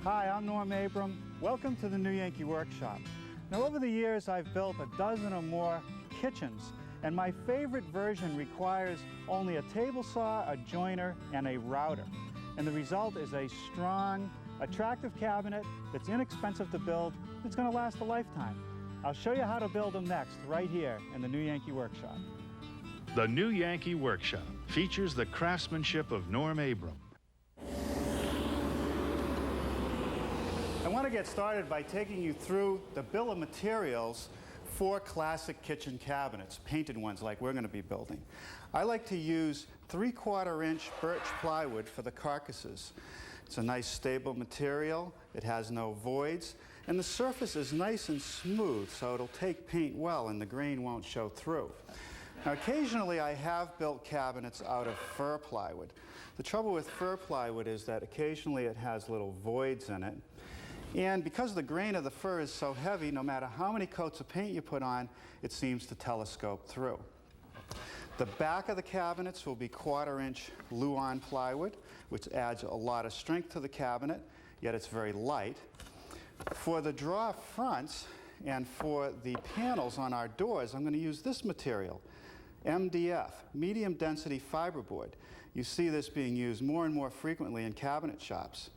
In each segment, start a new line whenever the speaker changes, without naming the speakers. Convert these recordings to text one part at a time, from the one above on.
Hi, I'm Norm Abram. Welcome to the New Yankee Workshop. Now, over the years, I've built a dozen or more kitchens, and my favorite version requires only a table saw, a joiner, and a router. And the result is a strong, attractive cabinet that's inexpensive to build, that's going to last a lifetime. I'll show you how to build them next, right here in the New Yankee Workshop.
The New Yankee Workshop features the craftsmanship of Norm Abram.
I want to get started by taking you through the bill of materials for classic kitchen cabinets, painted ones like we're going to be building. I like to use 3/4 inch birch plywood for the carcasses. It's a nice stable material, it has no voids, and the surface is nice and smooth, so it'll take paint well and the grain won't show through. Now, occasionally I have built cabinets out of fir plywood. The trouble with fir plywood is that occasionally it has little voids in it. And because the grain of the fir is so heavy, no matter how many coats of paint you put on, it seems to telescope through. The back of the cabinets will be 1/4 inch Luan plywood, which adds a lot of strength to the cabinet, yet it's very light. For the drawer fronts and for the panels on our doors, I'm going to use this material, MDF, medium density fiberboard. You see this being used more and more frequently in cabinet shops.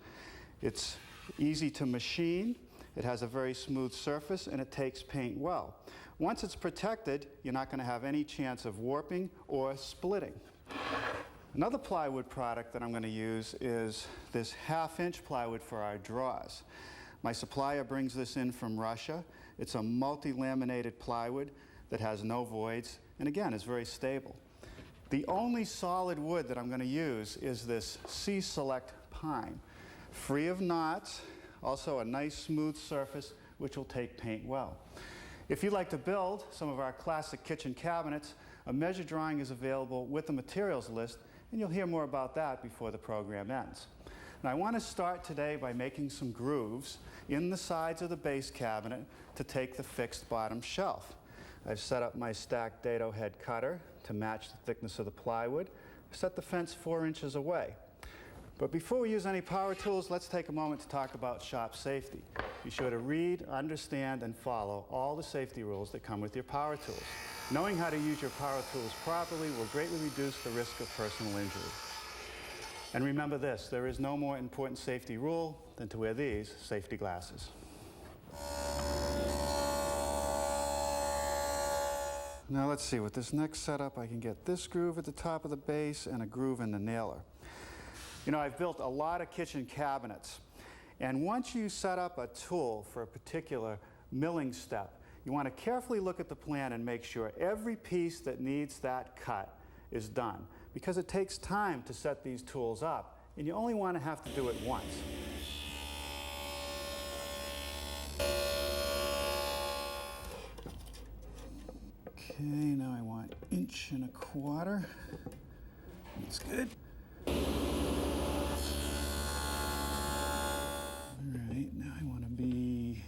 It's easy to machine, it has a very smooth surface, and it takes paint well. Once it's protected, you're not going to have any chance of warping or splitting. Another plywood product that I'm going to use is this 1/2 inch plywood for our drawers. My supplier brings this in from Russia. It's a multi-laminated plywood that has no voids, and again, is very stable. The only solid wood that I'm going to use is this Sea Select pine. Free of knots, also a nice smooth surface which will take paint well. If you'd like to build some of our classic kitchen cabinets, a measure drawing is available with the materials list, and you'll hear more about that before the program ends. Now, I want to start today by making some grooves in the sides of the base cabinet to take the fixed bottom shelf. I've set up my stacked dado head cutter to match the thickness of the plywood. I've set the fence 4 inches away. But before we use any power tools, let's take a moment to talk about shop safety. Be sure to read, understand, and follow all the safety rules that come with your power tools. Knowing how to use your power tools properly will greatly reduce the risk of personal injury. And remember this, there is no more important safety rule than to wear these safety glasses. Now let's see, with this next setup, I can get this groove at the top of the base and a groove in the nailer. You know, I've built a lot of kitchen cabinets, and once you set up a tool for a particular milling step, you want to carefully look at the plan and make sure every piece that needs that cut is done, because it takes time to set these tools up, and you only want to have to do it once. Okay, now I want 1.25 inches. That's good. Alright, now I want to be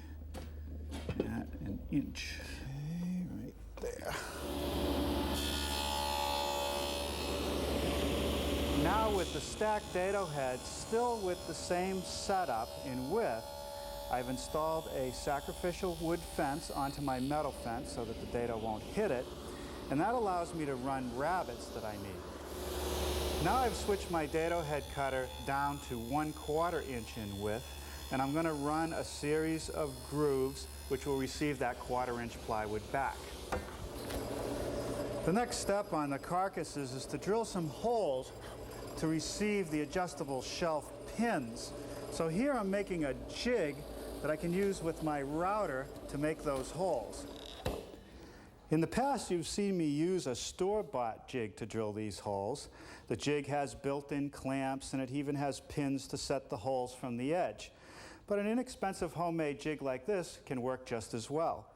at 1 inch. Okay, right there. Now with the stacked dado head, still with the same setup in width, I've installed a sacrificial wood fence onto my metal fence so that the dado won't hit it, and that allows me to run rabbets that I need. Now I've switched my dado head cutter down to 1/4 inch in width, and I'm going to run a series of grooves which will receive that 1/4 inch plywood back. The next step on the carcasses is to drill some holes to receive the adjustable shelf pins. So here I'm making a jig that I can use with my router to make those holes. In the past, you've seen me use a store-bought jig to drill these holes. The jig has built-in clamps, and it even has pins to set the holes from the edge. But an inexpensive homemade jig like this can work just as well.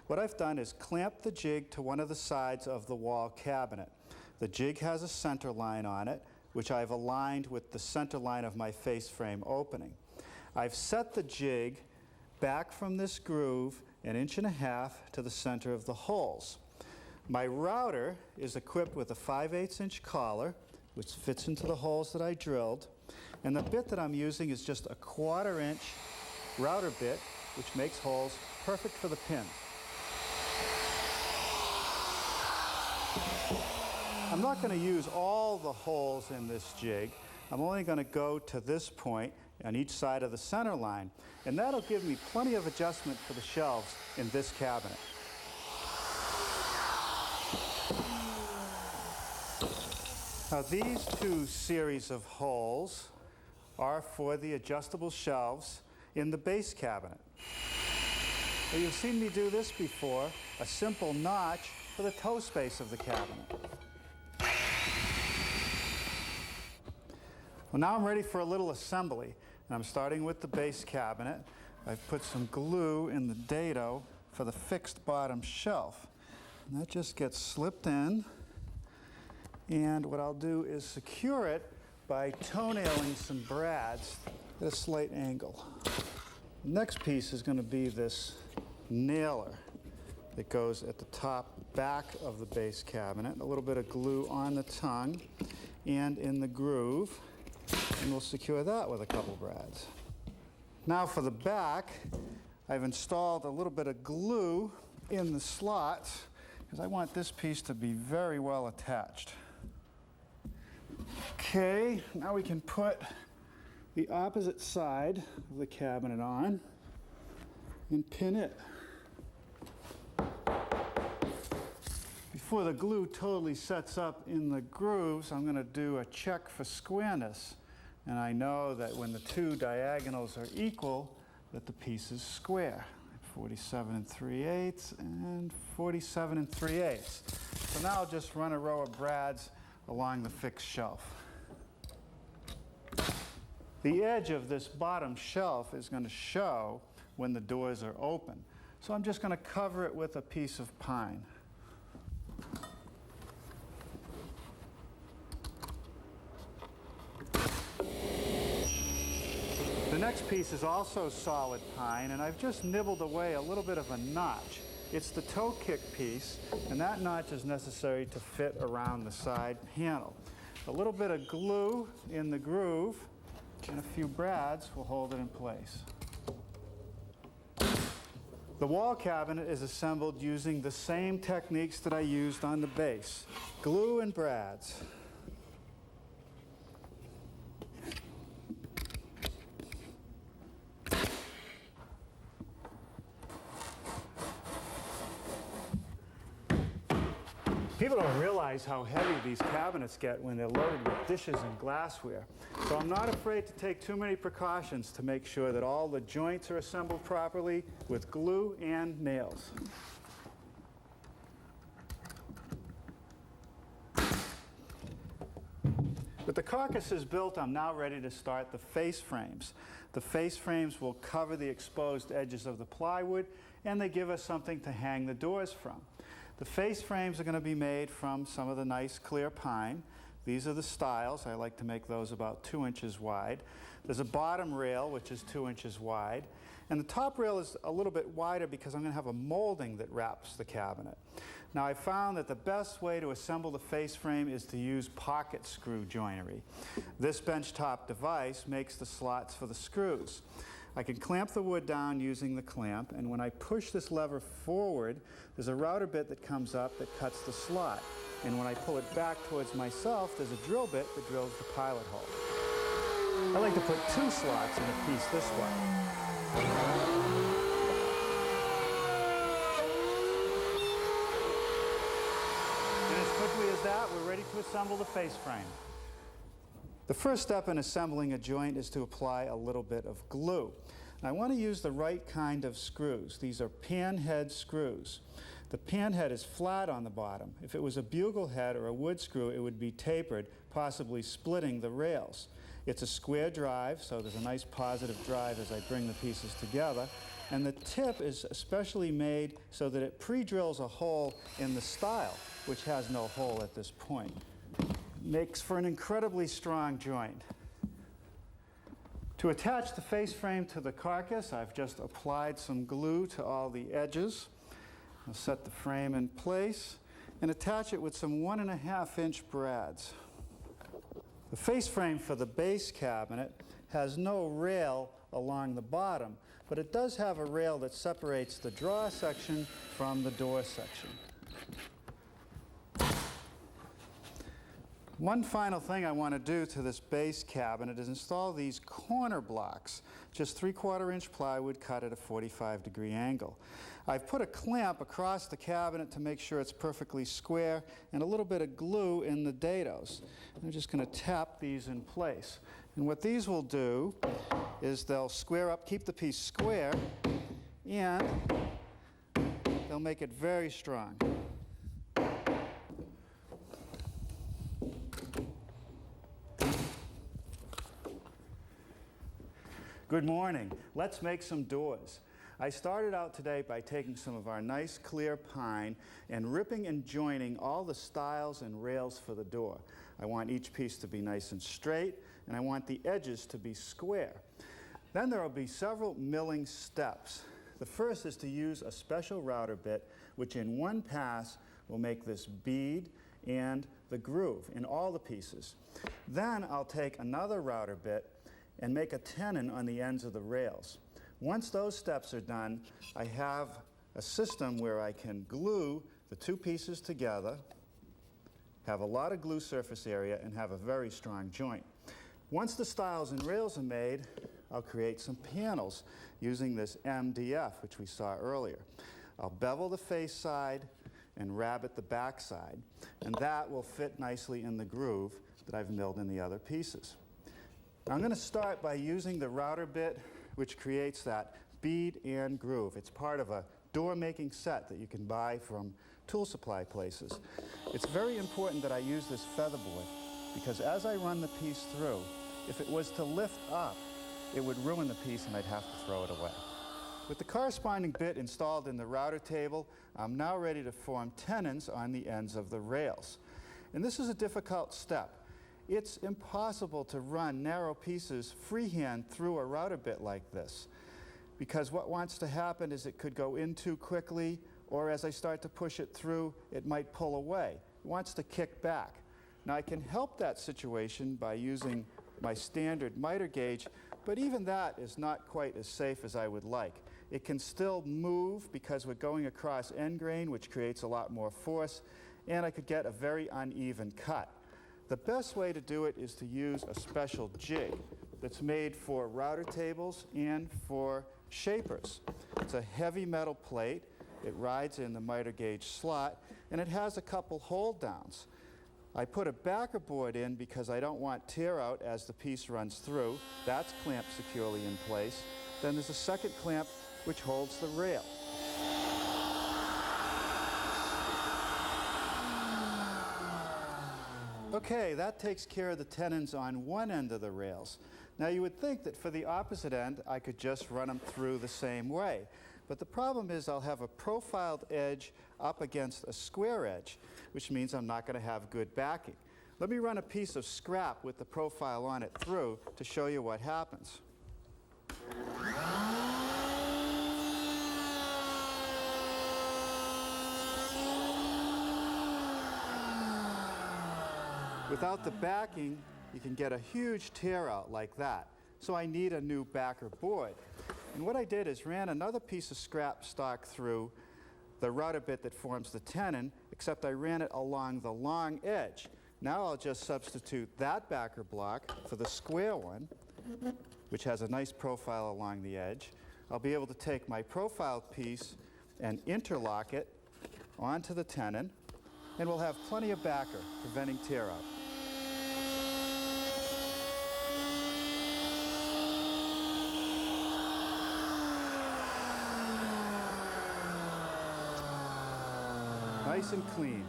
What I've done is clamp the jig to one of the sides of the wall cabinet. The jig has a center line on it, which I've aligned with the center line of my face frame opening. I've set the jig back from this groove 1.5 inches to the center of the holes. My router is equipped with a 5/8 inch collar, which fits into the holes that I drilled. And the bit that I'm using is just a 1/4 inch router bit, which makes holes perfect for the pin. I'm not going to use all the holes in this jig. I'm only going to go to this point on each side of the center line, and that'll give me plenty of adjustment for the shelves in this cabinet. Now these 2 series of holes are for the adjustable shelves in the base cabinet. Now, you've seen me do this before, a simple notch for the toe space of the cabinet. Well, now I'm ready for a little assembly, and I'm starting with the base cabinet. I've put some glue in the dado for the fixed bottom shelf, and that just gets slipped in, and what I'll do is secure it by toenailing some brads at a slight angle. The next piece is going to be this nailer that goes at the top back of the base cabinet, a little bit of glue on the tongue and in the groove, and we'll secure that with a couple brads. Now for the back, I've installed a little bit of glue in the slots because I want this piece to be very well attached. Okay, now we can put the opposite side of the cabinet on and pin it. Before the glue totally sets up in the grooves, I'm going to do a check for squareness. And I know that when the 2 diagonals are equal, that the piece is square. 47 3/8 and 47 3/8. So now I'll just run a row of brads along the fixed shelf. The edge of this bottom shelf is going to show when the doors are open. So I'm just going to cover it with a piece of pine. The next piece is also solid pine, and I've just nibbled away a little bit of a notch. It's the toe kick piece, and that notch is necessary to fit around the side panel. A little bit of glue in the groove and a few brads will hold it in place. The wall cabinet is assembled using the same techniques that I used on the base: glue and brads. People don't realize how heavy these cabinets get when they're loaded with dishes and glassware. So I'm not afraid to take too many precautions to make sure that all the joints are assembled properly with glue and nails. With the carcasses built, I'm now ready to start the face frames. The face frames will cover the exposed edges of the plywood, and they give us something to hang the doors from. The face frames are going to be made from some of the nice clear pine. These are the styles. I like to make those about 2 inches wide. There's a bottom rail, which is 2 inches wide. And the top rail is a little bit wider because I'm going to have a molding that wraps the cabinet. Now, I found that the best way to assemble the face frame is to use pocket screw joinery. This benchtop device makes the slots for the screws. I can clamp the wood down using the clamp, and when I push this lever forward, there's a router bit that comes up that cuts the slot. And when I pull it back towards myself, there's a drill bit that drills the pilot hole. I like to put 2 slots in a piece this way. And as quickly as that, we're ready to assemble the face frame. The first step in assembling a joint is to apply a little bit of glue. Now, I want to use the right kind of screws. These are pan head screws. The pan head is flat on the bottom. If it was a bugle head or a wood screw, it would be tapered, possibly splitting the rails. It's a square drive, so there's a nice positive drive as I bring the pieces together. And the tip is especially made so that it pre-drills a hole in the stile, which has no hole at this point. Makes for an incredibly strong joint. To attach the face frame to the carcass, I've just applied some glue to all the edges. I'll set the frame in place and attach it with some 1.5-inch brads. The face frame for the base cabinet has no rail along the bottom, but it does have a rail that separates the drawer section from the door section. One final thing I want to do to this base cabinet is install these corner blocks, just 3/4 inch plywood cut at a 45-degree angle. I've put a clamp across the cabinet to make sure it's perfectly square and a little bit of glue in the dados. I'm just going to tap these in place. And what these will do is they'll square up, keep the piece square, and they'll make it very strong. Good morning. Let's make some doors. I started out today by taking some of our nice clear pine and ripping and joining all the stiles and rails for the door. I want each piece to be nice and straight, and I want the edges to be square. Then there will be several milling steps. The first is to use a special router bit, which in one pass will make this bead and the groove in all the pieces. Then I'll take another router bit and make a tenon on the ends of the rails. Once those steps are done, I have a system where I can glue the two pieces together, have a lot of glue surface area, and have a very strong joint. Once the stiles and rails are made, I'll create some panels using this MDF, which we saw earlier. I'll bevel the face side and rabbet the back side, and that will fit nicely in the groove that I've milled in the other pieces. I'm going to start by using the router bit, which creates that bead and groove. It's part of a door-making set that you can buy from tool supply places. It's very important that I use this featherboard, because as I run the piece through, if it was to lift up, it would ruin the piece and I'd have to throw it away. With the corresponding bit installed in the router table, I'm now ready to form tenons on the ends of the rails. And this is a difficult step. It's impossible to run narrow pieces freehand through a router bit like this, because what wants to happen is it could go in too quickly, or as I start to push it through, it might pull away. It wants to kick back. Now I can help that situation by using my standard miter gauge, but even that is not quite as safe as I would like. It can still move because we're going across end grain, which creates a lot more force, and I could get a very uneven cut. The best way to do it is to use a special jig that's made for router tables and for shapers. It's a heavy metal plate. It rides in the miter gauge slot, and it has a couple hold downs. I put a backer board in because I don't want tear out as the piece runs through. That's clamped securely in place. Then there's a second clamp which holds the rail. Okay, that takes care of the tenons on one end of the rails. Now you would think that for the opposite end, I could just run them through the same way. But the problem is I'll have a profiled edge up against a square edge, which means I'm not going to have good backing. Let me run a piece of scrap with the profile on it through to show you what happens. Without the backing, you can get a huge tear out like that. So I need a new backer board. And what I did is ran another piece of scrap stock through the router bit that forms the tenon, except I ran it along the long edge. Now I'll just substitute that backer block for the square one, which has a nice profile along the edge. I'll be able to take my profiled piece and interlock it onto the tenon, and we'll have plenty of backer, preventing tear out. Nice and clean.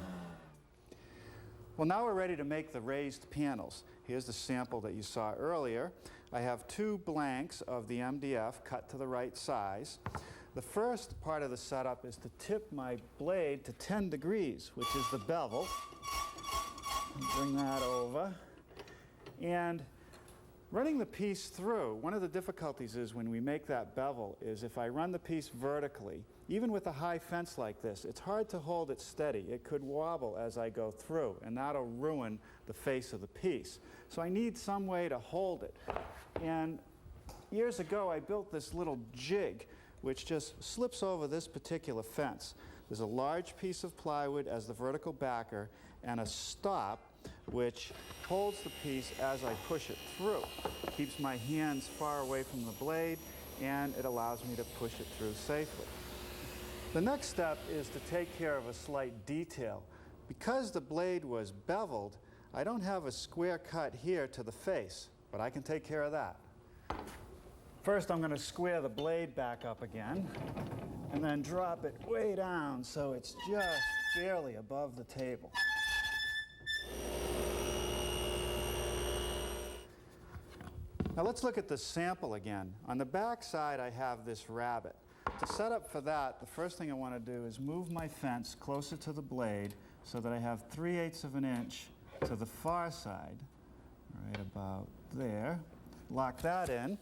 Well, now we're ready to make the raised panels. Here's the sample that you saw earlier. I have two blanks of the MDF cut to the right size. The first part of the setup is to tip my blade to 10 degrees, which is the bevel. Bring that over. And Running the piece through, one of the difficulties is when we make that bevel is if I run the piece vertically, even with a high fence like this, it's hard to hold it steady. It could wobble as I go through, and that'll ruin the face of the piece. So I need some way to hold it. And years ago, I built this little jig which just slips over this particular fence. There's a large piece of plywood as the vertical backer and a stop which holds the piece as I push it through. Keeps my hands far away from the blade, and it allows me to push it through safely. The next step is to take care of a slight detail. Because the blade was beveled, I don't have a square cut here to the face, but I can take care of that. First, I'm going to square the blade back up again, and then drop it way down so it's just barely above the table. Now let's look at the sample again. On the back side, I have this rabbet. To set up for that, the first thing I want to do is move my fence closer to the blade so that I have 3/8 of an inch to the far side, right about there. Lock that in,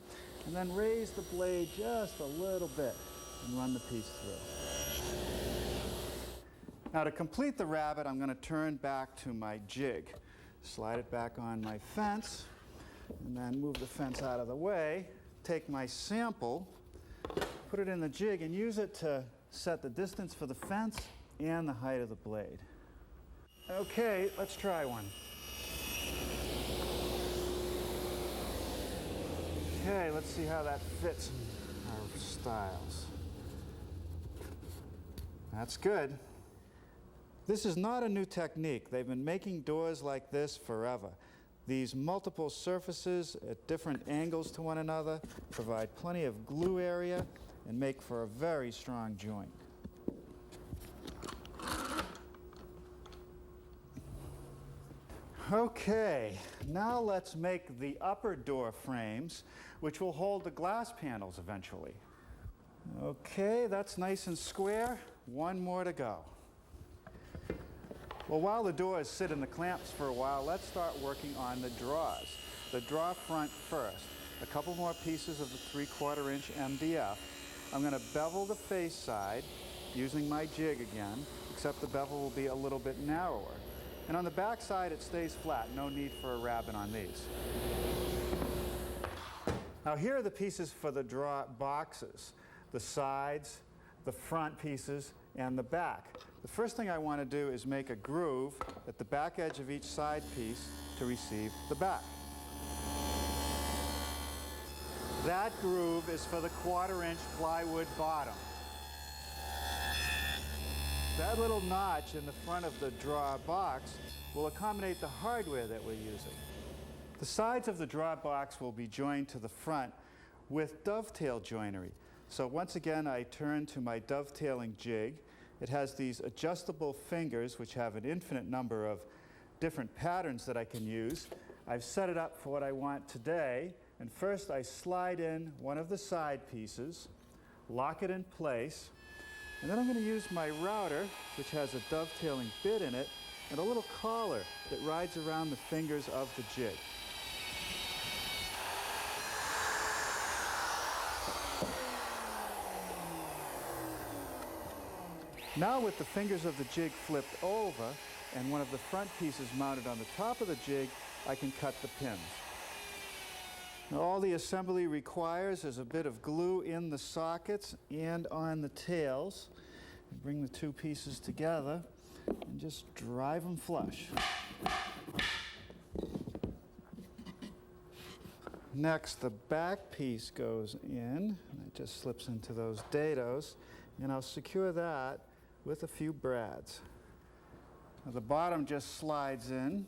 and then raise the blade just a little bit and run the piece through. Now to complete the rabbet, I'm going to turn back to my jig. Slide it back on my fence, and then move the fence out of the way, take my sample, put it in the jig, and use it to set the distance for the fence and the height of the blade. Okay, let's try one. Okay, let's see how that fits in our styles. That's good. This is not a new technique. They've been making doors like this forever. These multiple surfaces at different angles to one another provide plenty of glue area and make for a very strong joint. Okay, now let's make the upper door frames, which will hold the glass panels eventually. Okay, that's nice and square. One more to go. Well, while the doors sit in the clamps for a while, let's start working on the drawers. The draw front first. A couple more pieces of the 3/4 inch MDF. I'm going to bevel the face side using my jig again, except the bevel will be a little bit narrower. And on the back side, it stays flat. No need for a rabbet on these. Now here are the pieces for the draw boxes. The sides, the front pieces, and the back. The first thing I want to do is make a groove at the back edge of each side piece to receive the back. That groove is for the 1/4 inch plywood bottom. That little notch in the front of the draw box will accommodate the hardware that we're using. The sides of the draw box will be joined to the front with dovetail joinery. So once again, I turn to my dovetailing jig. It has these adjustable fingers which have an infinite number of different patterns that I can use. I've set it up for what I want today, and first I slide in one of the side pieces, lock it in place, and then I'm going to use my router, which has a dovetailing bit in it, and a little collar that rides around the fingers of the jig. Now with the fingers of the jig flipped over and one of the front pieces mounted on the top of the jig, I can cut the pins. Now all the assembly requires is a bit of glue in the sockets and on the tails. Bring the two pieces together and just drive them flush. Next, the back piece goes in, and it just slips into those dados, and I'll secure that with a few brads. Now the bottom just slides in,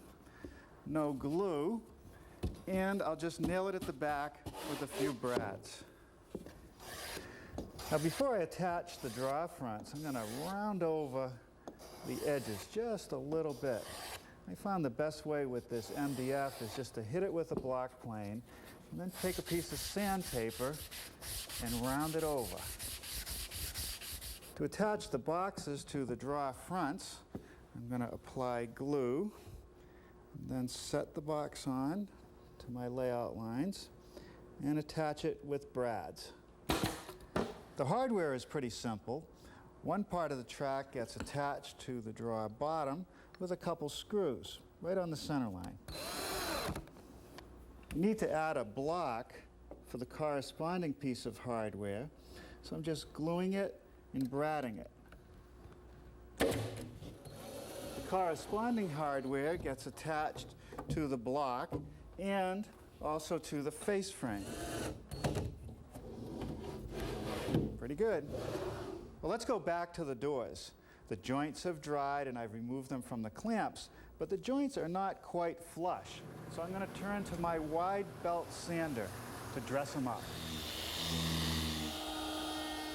no glue, and I'll just nail it at the back with a few brads. Now before I attach the draw fronts, I'm going to round over the edges just a little bit. I found the best way with this MDF is just to hit it with a block plane and then take a piece of sandpaper and round it over. To attach the boxes to the draw fronts, I'm going to apply glue and then set the box on to to my layout lines and attach it with brads. The hardware is pretty simple. One part of the track gets attached to the drawer bottom with a couple screws right on the center line. You need to add a block for the corresponding piece of hardware, so I'm just gluing it and bradding it. The corresponding hardware gets attached to the block and also to the face frame. Pretty good. Well, let's go back to the doors. The joints have dried and I've removed them from the clamps, but the joints are not quite flush. So I'm going to turn to my wide belt sander to dress them up.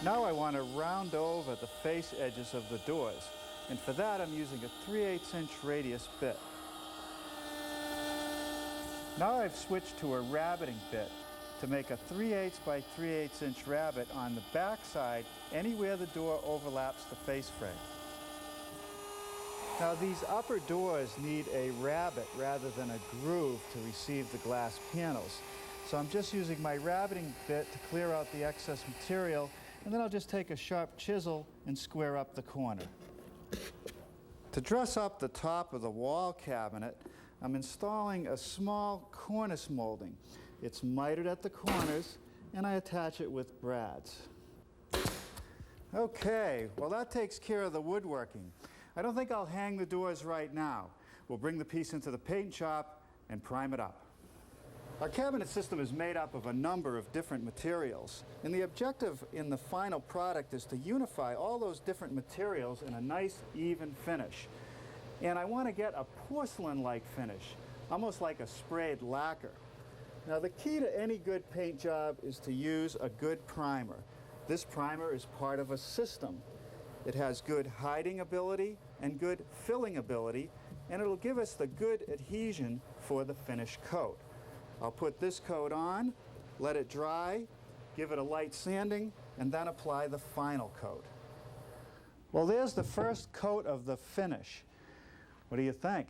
Now I want to round over the face edges of the doors, and for that I'm using a 3/8" radius bit. Now I've switched to a rabbeting bit to make a 3/8 by 3/8" rabbet on the back side anywhere the door overlaps the face frame. Now these upper doors need a rabbet rather than a groove to receive the glass panels. So I'm just using my rabbeting bit to clear out the excess material, and then I'll just take a sharp chisel and square up the corner. To dress up the top of the wall cabinet, I'm installing a small cornice molding. It's mitered at the corners, and I attach it with brads. Okay, well that takes care of the woodworking. I don't think I'll hang the doors right now. We'll bring the piece into the paint shop and prime it up. Our cabinet system is made up of a number of different materials, and the objective in the final product is to unify all those different materials in a nice, even finish. And I want to get a porcelain-like finish, almost like a sprayed lacquer. Now, the key to any good paint job is to use a good primer. This primer is part of a system. It has good hiding ability and good filling ability, and it'll give us the good adhesion for the finished coat. I'll put this coat on, let it dry, give it a light sanding, and then apply the final coat. Well, there's the first coat of the finish. What do you think?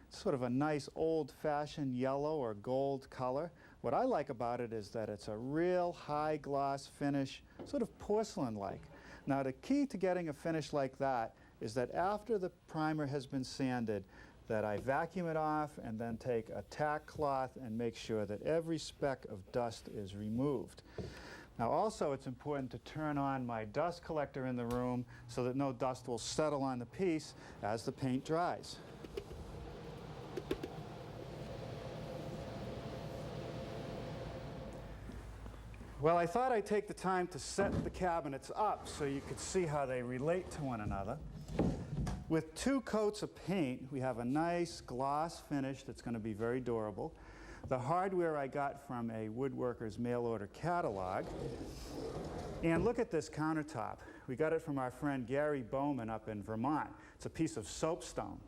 It's sort of a nice old-fashioned yellow or gold color. What I like about it is that it's a real high gloss finish, sort of porcelain-like. Now, the key to getting a finish like that is that after the primer has been sanded, that I vacuum it off and then take a tack cloth and make sure that every speck of dust is removed. Now also it's important to turn on my dust collector in the room so that no dust will settle on the piece as the paint dries. Well, I thought I'd take the time to set the cabinets up so you could see how they relate to one another. With 2 coats of paint, we have a nice gloss finish that's going to be very durable. The hardware I got from a woodworker's mail order catalog. And look at this countertop. We got it from our friend Gary Bowman up in Vermont. It's a piece of soapstone.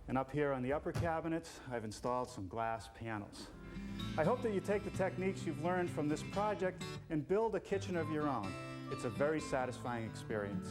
And up here on the upper cabinets, I've installed some glass panels. I hope that you take the techniques you've learned from this project and build a kitchen of your own. It's a very satisfying experience.